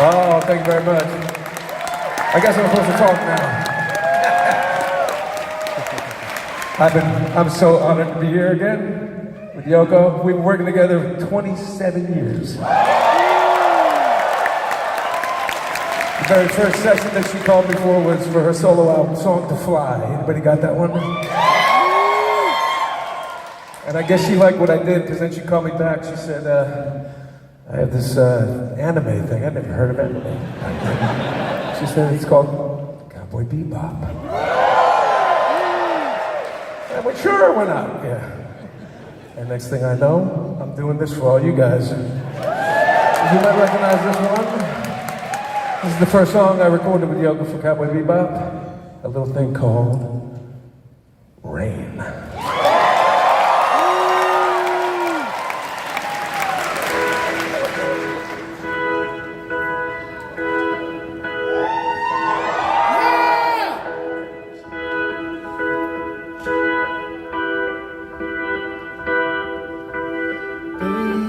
Oh, thank you very much. I guess I'm supposed to talk now. I'm so honored to be here again with Yoko. We've been working together for 27 years. The very first session that she called me for was for her solo album, Song to Fly. Anybody got that one? And I guess she liked what I did, because then she called me back. She said, I have this anime thing. I've never heard of anime. She said it's called Cowboy Bebop. I went, sure, why not? Yeah. And next thing I know, I'm doing this for all you guys. You might recognize this one. This is the first song I recorded with Yoko for Cowboy Bebop. A little thing called Rain.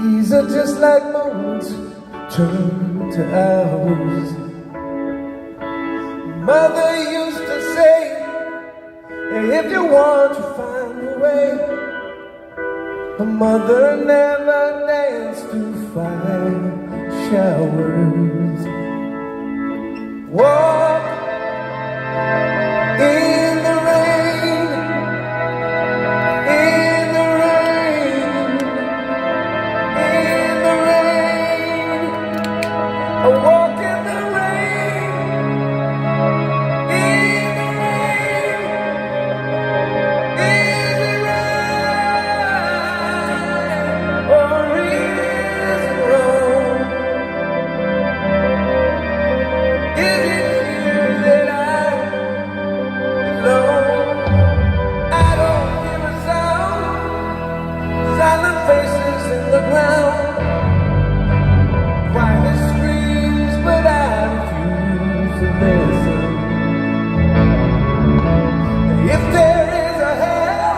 These are just like moments turn to hours. Mother used to say, if you want to find a way. But mother never danced to 5 showers. Walk in the rain, in the rain, in the rain. I walk in the rain, in the rain, in the rain. Or is it wrong? Is it here that I belong? I don't hear a sound, silent faces in the ground. Quiet screams, but I refuse to listen. If there is a hell,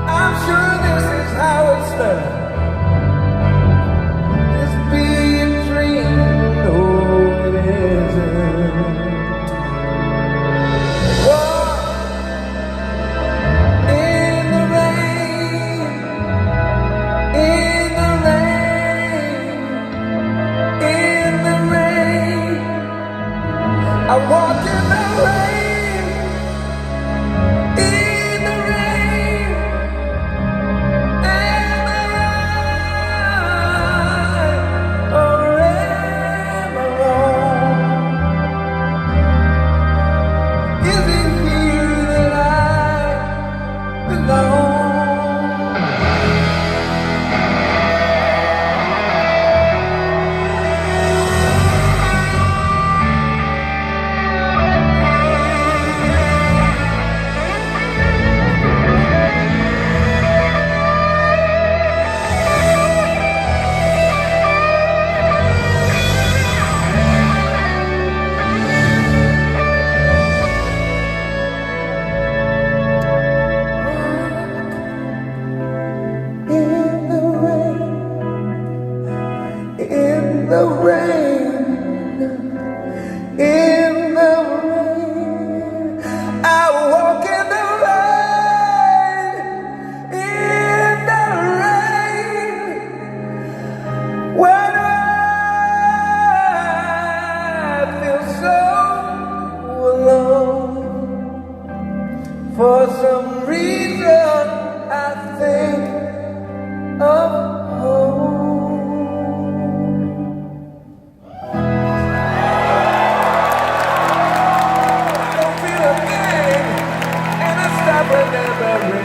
I'm sure this is how it's done. This be a dream, no it isn't. Walk in the rain, in the rain, in the rain. I walk in the rain, in the rain, am I right or am I wrong? Is it here that I belong? In the rain, in the rain, I walk in the rain, in the rain, when I feel so alone. For some reason, I think of home. Remember